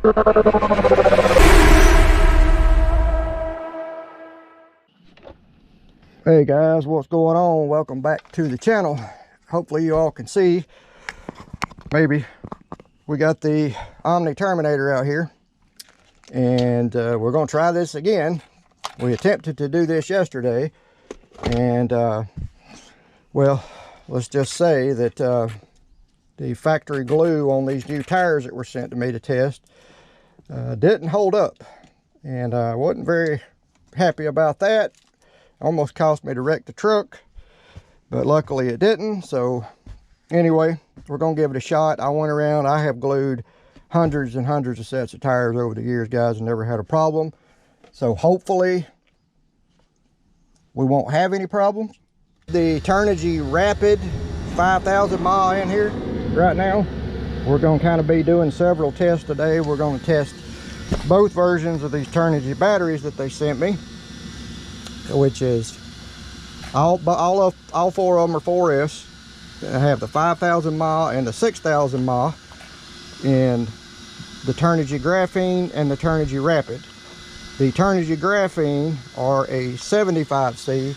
Hey guys, what's going on? Welcome back to the channel. Hopefully you all can see, maybe, we got the Omni Terminator out here, and we're going to try this again. We attempted to do this yesterday, and well, let's just say that the factory glue on these new tires that were sent to me to test didn't hold up, and I wasn't very happy about that. Almost cost me to wreck the truck, but luckily it didn't. So anyway, we're gonna give it a shot. I went around, I have glued hundreds and hundreds of sets of tires over the years, guys, and never had a problem. So hopefully we won't have any problems. The Turnigy Rapid 5,000 mile in here right now. We're gonna kind of be doing several tests today. We're gonna test both versions of these Turnigy batteries that they sent me, which is all four of them are 4S. I have the 5,000 mile and the 6,000 mile in the Turnigy Graphene and the Turnigy Rapid. The Turnigy Graphene are a 75C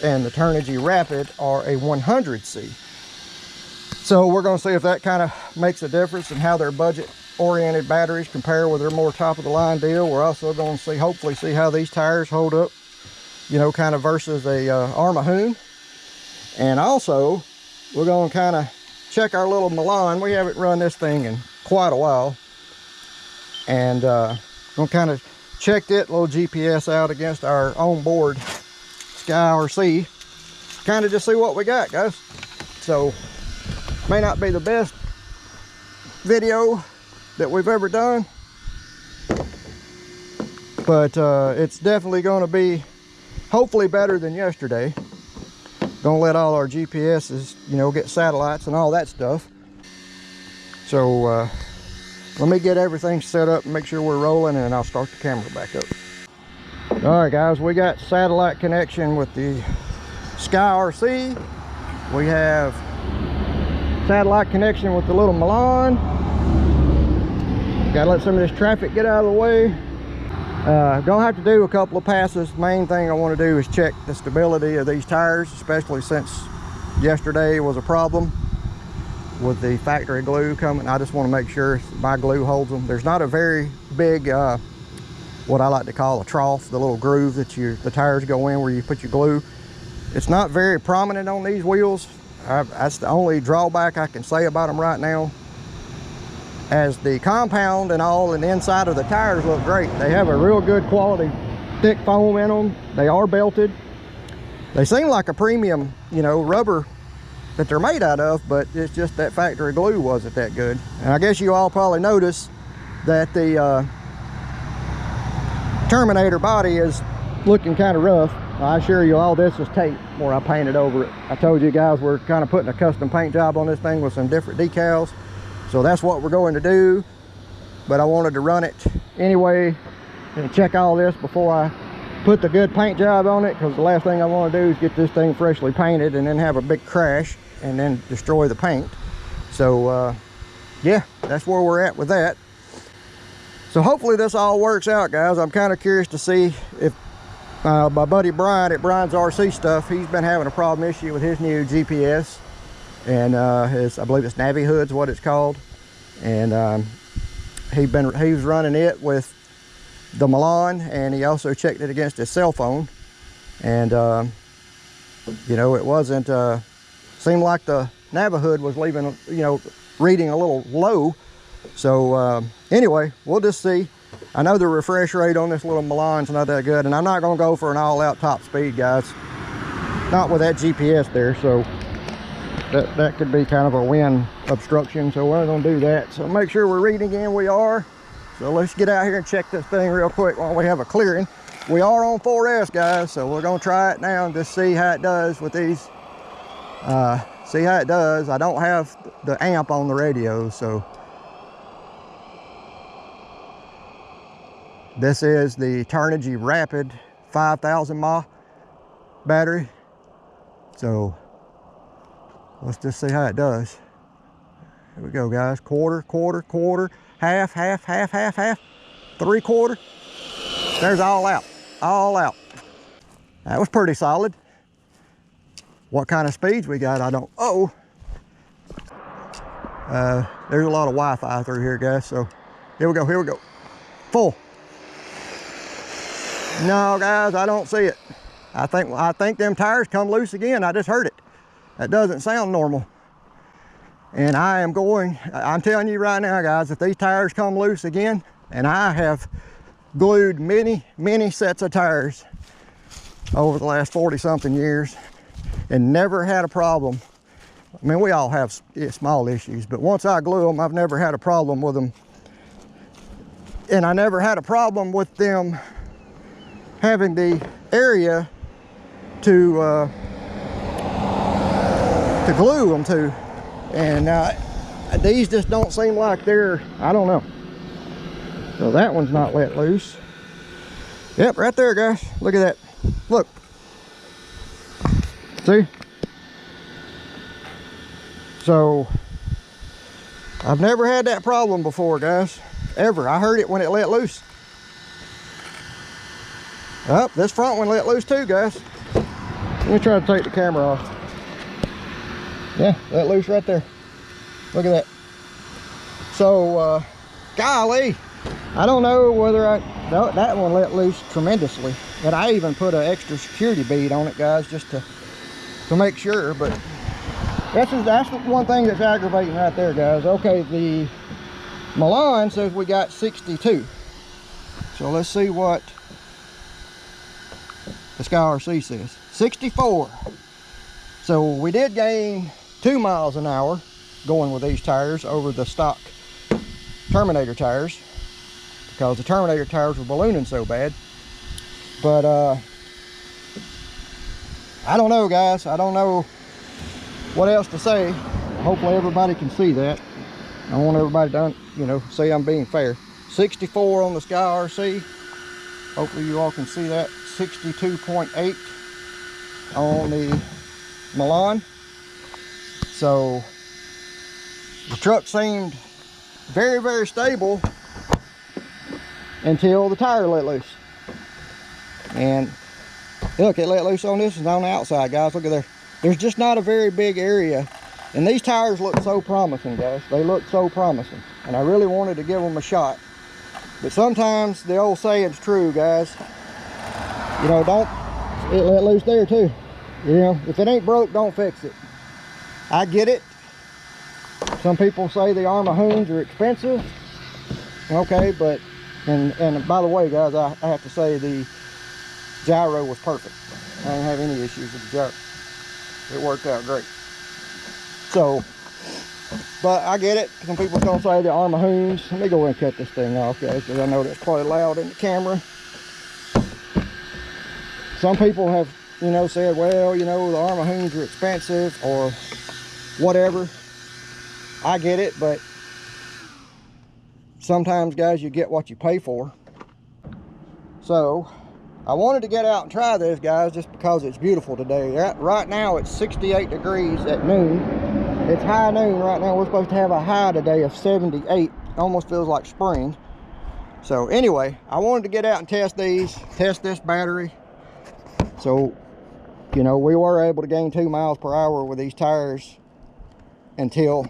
and the Turnigy Rapid are a 100C. So we're going to see if that kind of makes a difference in how their budget oriented batteries compare with their more top of the line deal. We're also going to see, hopefully see how these tires hold up, you know, kind of versus a Armahoon. And also we're going to kind of check our little Milan. We haven't run this thing in quite a while, and going to kind of check that little GPS out against our onboard Sky RC, kind of just see what we got, guys. So may not be the best video that we've ever done, but it's definitely going to be hopefully better than yesterday. Gonna let all our GPSs, you know, get satellites and all that stuff. So let me get everything set up and make sure we're rolling, and I'll start the camera back up. All right, guys, we got satellite connection with the Sky RC. We have satellite connection with the little Milan. Gotta let some of this traffic get out of the way. Gonna have to do a couple of passes. Main thing I want to do is check the stability of these tires, especially since yesterday was a problem with the factory glue coming. I just want to make sure my glue holds them. There's not a very big what I like to call a trough, the little groove that the tires go in where you put your glue. It's not very prominent on these wheels. That's the only drawback I can say about them right now. As the compound and all and the inside of the tires look great. They have a real good quality thick foam in them. They are belted. They seem like a premium, you know, rubber that they're made out of, but it's just that factory glue wasn't that good. And I guess you all probably noticed that the Terminator body is looking kind of rough. I assure you all this is tape where I painted over it. I told you guys we're kind of putting a custom paint job on this thing with some different decals. So that's what we're going to do, but I wanted to run it anyway and check all this before I put the good paint job on it, because the last thing I want to do is get this thing freshly painted and then have a big crash and then destroy the paint. So yeah, that's where we're at with that. So hopefully this all works out, guys. I'm kind of curious to see if my buddy Brian at Brian's RC Stuff, he's been having a problem issue with his new GPS. And I believe it's Navi Hood's what it's called, and he was running it with the Milan, and he also checked it against his cell phone, and you know, it wasn't seemed like the Navi Hood was leaving, you know, reading a little low. So anyway, we'll just see. I know the refresh rate on this little Milan's not that good, and I'm not gonna go for an all-out top speed, guys, not with that GPS there. So that could be kind of a wind obstruction, so we're not going to do that. So make sure we're reading in. We are. So let's get out here and check this thing real quick while we have a clearing. We are on 4S, guys, so we're going to try it now and just see how it does with these. See how it does. I don't have the amp on the radio, so this is the Turnigy Rapid 5,000 mAh battery. So let's just see how it does. Here we go, guys. Quarter, quarter, quarter, half, half, half, half, half, 3/4. There's all out, all out. That was pretty solid. What kind of speeds we got, I don't, there's a lot of Wi-Fi through here, guys, so here we go, here we go. Full. No, guys, I don't see it. I think them tires come loose again. I just heard it. That doesn't sound normal. And I'm telling you right now, guys, if these tires come loose again, and I have glued many, many sets of tires over the last 40-something years and never had a problem. I mean, we all have small issues, but once I glue them, I've never had a problem with them. And I never had a problem with them having the area to glue them to. And these just don't seem like they're, I don't know. So that one's not let loose. Yep, right there, guys. Look at that. Look. See? So I've never had that problem before, guys. Ever. I heard it when it let loose. Oh, this front one let loose too, guys. Let me try to take the camera off. Yeah, let loose right there. Look at that. So, golly, I don't know whether that one let loose tremendously. And I even put an extra security bead on it, guys, just to make sure. But that's one thing that's aggravating right there, guys. Okay, the Milan says we got 62. So let's see what the SkyRC says. 64. So we did gain 2 miles an hour going with these tires over the stock Terminator tires, because the Terminator tires were ballooning so bad. But I don't know, guys. I don't know what else to say. Hopefully everybody can see that. I want everybody to, you know, say I'm being fair. 64 on the SkyRC. Hopefully you all can see that. 62.8 on the Milan. So the truck seemed very, very stable until the tire let loose. And look, it let loose on this and on the outside, guys. Look at there. There's just not a very big area. And these tires look so promising, guys. They look so promising. And I really wanted to give them a shot. But sometimes the old saying's true, guys. You know, it let loose there too. You know, if it ain't broke, don't fix it. I get it. Some people say the Arma Hoons are expensive. Okay, but, and by the way, guys, I have to say the gyro was perfect. I didn't have any issues with the gyro. It worked out great. So, but I get it. Some people's gonna say the Arma Hoons. Let me go ahead and cut this thing off, guys, because I know that's probably loud in the camera. Some people have, you know, said, well, you know, the Arma Hoons are expensive or whatever. I get it, but sometimes, guys, you get what you pay for. So I wanted to get out and try this, guys, just because it's beautiful today. Right now it's 68 degrees at noon. It's high noon right now. We're supposed to have a high today of 78. Almost feels like spring. So anyway, I wanted to get out and test this battery. So, you know, we were able to gain 2 miles per hour with these tires until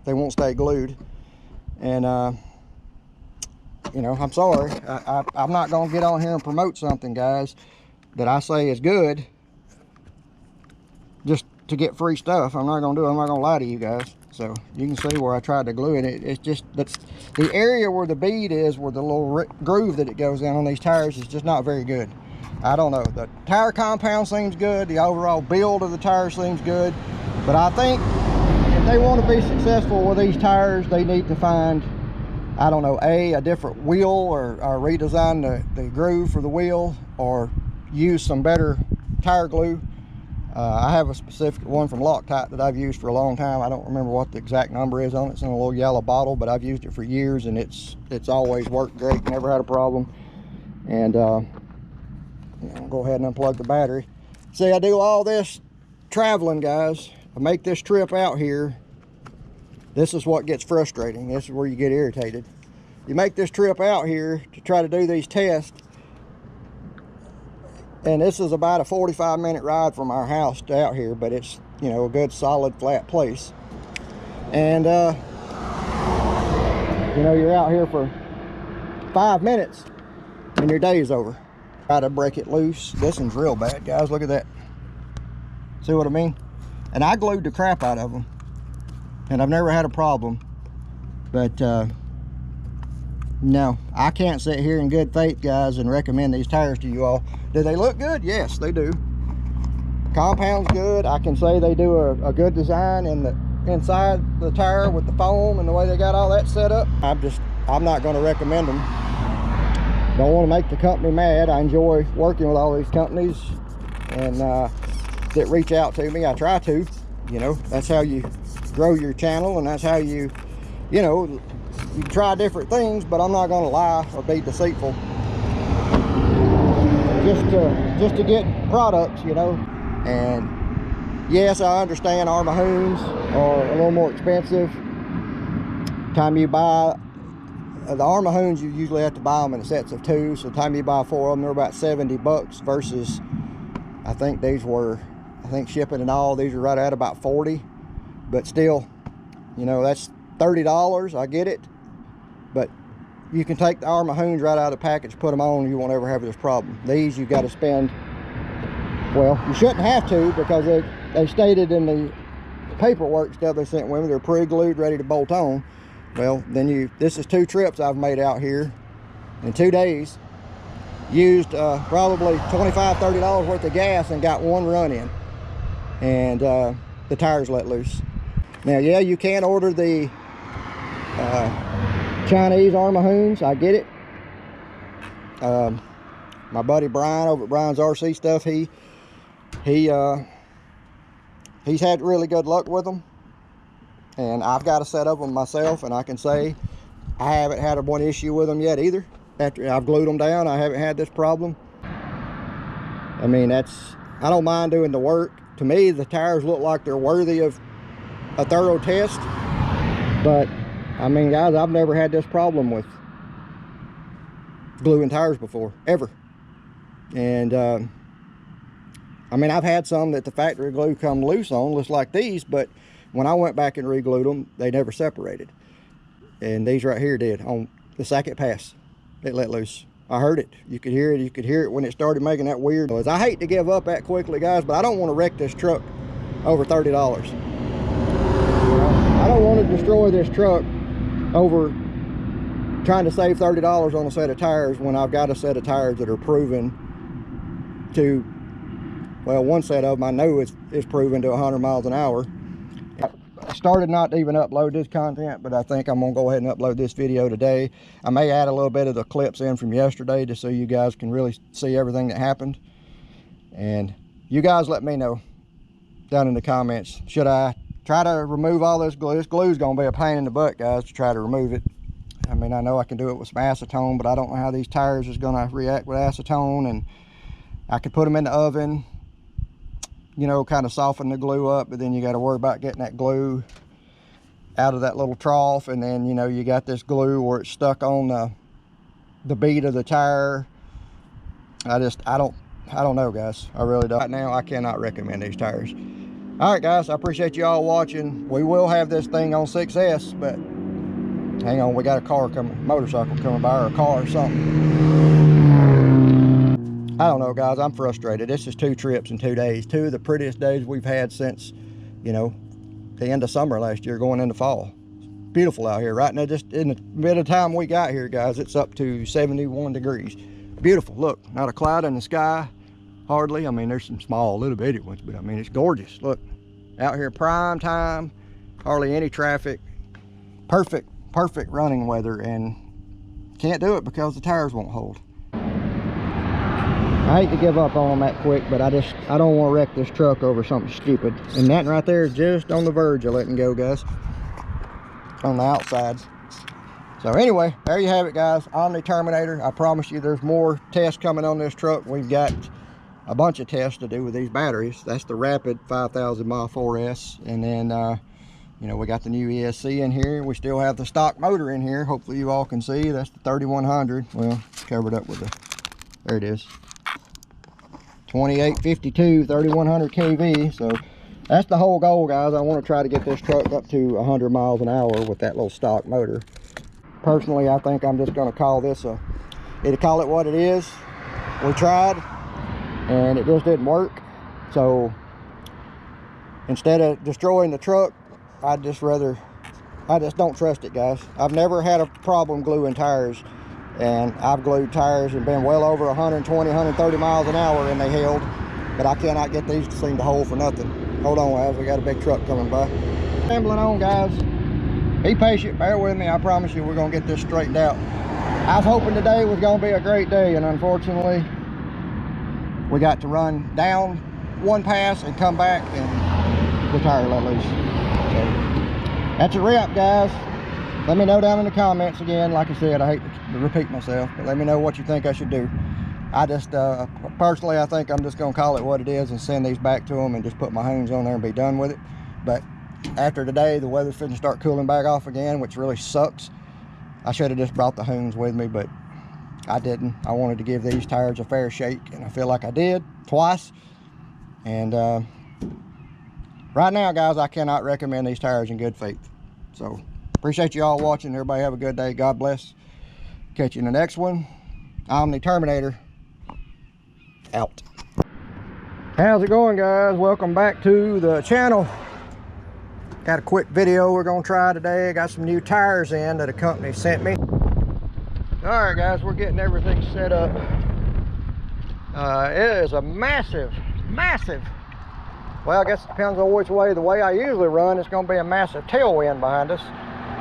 they won't stay glued. And you know, I'm sorry, I'm not gonna get on here and promote something, guys, that I say is good just to get free stuff. I'm not gonna do it. I'm not gonna lie to you guys. So you can see where I tried to glue it. It's just, that's the area where the bead is, where the little groove that it goes in on these tires is just not very good. I don't know, the tire compound seems good, the overall build of the tire seems good, but I think if they want to be successful with these tires, they need to find, I don't know, a different wheel, or redesign the groove for the wheel, or use some better tire glue. I have a specific one from Loctite that I've used for a long time. I don't remember what the exact number is on it. It's in a little yellow bottle, but I've used it for years and it's always worked great, never had a problem. And I'll go ahead and unplug the battery. See, I do all this traveling, guys. I make this trip out here This is what gets frustrating. This is where you get irritated. You make this trip out here to try to do these tests, and this is about a 45-minute ride from our house to out here, but it's, you know, a good solid flat place. And you know, you're out here for 5 minutes and your day is over. Try to break it loose. This one's real bad, guys. Look at that. See what I mean? And I glued the crap out of them, and I've never had a problem. But no, I can't sit here in good faith, guys, and recommend these tires to you all. Do they look good? Yes, they do. Compound's good. I can say they do a good design in the inside the tire with the foam and the way they got all that set up. I'm not going to recommend them. Don't want to make the company mad. I enjoy working with all these companies and that reach out to me. I try to, you know, that's how you grow your channel, and that's how you know, you try different things. But I'm not going to lie or be deceitful just to get products, you know. And yes, I understand Armahoons are a little more expensive. Time you buy the Armahoons, you usually have to buy them in sets of 2. So the time you buy 4 of them, they're about $70 versus, I think these were, shipping and all, these are right at about 40. But still, you know, that's $30. I get it, but you can take the Armahoons right out of the package, put them on, and you won't ever have this problem. These you got to spend, well, you shouldn't have to, because they stated in the paperwork stuff they sent with me, they're pre-glued, ready to bolt on. Well, then this is 2 trips I've made out here in 2 days. Used probably $25–30 worth of gas and got 1 run in, and the tires let loose. Now, yeah, you can order the Chinese Armahoons. I get it. My buddy Brian over at Brian's RC Stuff, he's had really good luck with them, and I've got a set of them myself, and I can say I haven't had one issue with them yet either. After I've glued them down, I haven't had this problem. I mean, I don't mind doing the work. To me, the tires look like they're worthy of a thorough test. But I mean, guys, I've never had this problem with gluing tires before, ever. And I mean, I've had some that the factory glue come loose on, just like these, but when I went back and re-glued them, they never separated. And these right here did. On the second pass, it let loose. I heard it. You could hear it. You could hear it when it started making that weird noise. I hate to give up that quickly, guys, but I don't want to wreck this truck over $30. I don't want to destroy this truck over trying to save $30 on a set of tires when I've got a set of tires that are proven to, well, one set of them I know is proven to 100 miles an hour. I started not to even upload this content, but I think I'm gonna go ahead and upload this video today. I may add a little bit of the clips in from yesterday just so you guys can really see everything that happened. And you guys let me know down in the comments, should I try to remove all this glue? This glue is gonna be a pain in the butt, guys, to try to remove it. I mean, I know I can do it with some acetone, but I don't know how these tires is gonna react with acetone. And I could put them in the oven, you know, kind of soften the glue up, but then you got to worry about getting that glue out of that little trough. And then, you know, you got this glue where it's stuck on the bead of the tire. I don't know, guys. I really don't. Right now, I cannot recommend these tires. All right, guys, I appreciate you all watching. We will have this thing on 6S, but hang on, we got a car coming, motorcycle coming by, or a car or something. I don't know, guys, I'm frustrated. This is 2 trips in 2 days. 2 of the prettiest days we've had since, you know, the end of summer last year going into fall. Beautiful out here. Right now, just in the bit of time we got here, guys, it's up to 71 degrees. Beautiful. Look, not a cloud in the sky, hardly. I mean, there's some small little bitty ones, but I mean, it's gorgeous. Look, out here prime time, hardly any traffic. Perfect running weather, and can't do it because the tires won't hold. I hate to give up on them that quick, but I don't want to wreck this truck over something stupid. And that right there is just on the verge of letting go, guys, on the outside. So anyway, there you have it, guys. Omni Terminator. I promise you there's more tests coming on this truck. We've got a bunch of tests to do with these batteries. That's the Rapid 5,000 mile 4S. And then You know, we got the new ESC in here. We still have the stock motor in here. Hopefully you all can see. That's the 3100. Well, covered up with the, there it is. 2852, 3100 kV. So that's the whole goal, guys. I want to try to get this truck up to 100 miles an hour with that little stock motor. Personally, I think I'm just going to call this it'll call it what it is. We tried, and it just didn't work. So instead of destroying the truck, I just don't trust it, guys. I've never had a problem gluing tires, and I've glued tires and been well over 120, 130 miles an hour, and they held, but I cannot get these to seem to hold for nothing. Hold on, guys, we got a big truck coming by. Rambling on, guys. Be patient, bear with me. I promise you we're gonna get this straightened out. I was hoping today was gonna be a great day, and unfortunately we got to run down one pass and come back and the tire let loose. So that's a wrap, guys. Let me know down in the comments again. Like I said, I hate to repeat myself, but let me know what you think I should do. I just personally, I think I'm just gonna call it what it is and send these back to them and just put my hoons on there and be done with it. But after today, the weather's finna start cooling back off again, which really sucks. I should have just brought the hoons with me, but I didn't. I wanted to give these tires a fair shake, and I feel like I did twice. And right now, guys, I cannot recommend these tires in good faith. So appreciate you all watching. Everybody have a good day. God bless. Catch you in the next one. Omni Terminator out. How's it going, guys? Welcome back to the channel. Got a quick video we're gonna try today. I got some new tires in that a company sent me. All right, guys, we're getting everything set up. It is a massive, well, I guess it depends on which way. The way I usually run, it's gonna be a massive tailwind behind us.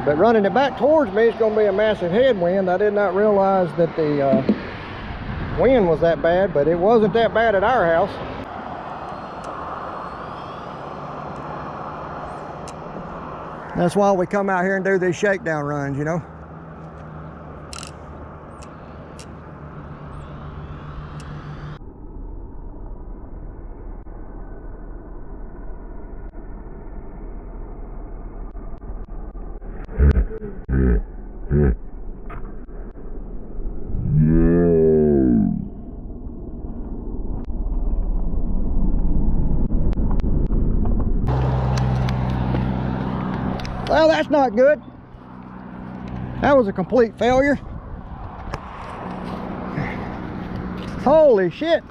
But running it back towards me, it's gonna be a massive headwind. I did not realize that the wind was that bad, but it wasn't that bad at our house. That's why we come out here and do these shakedown runs, you know. Well, that's not good. That was a complete failure. Holy shit.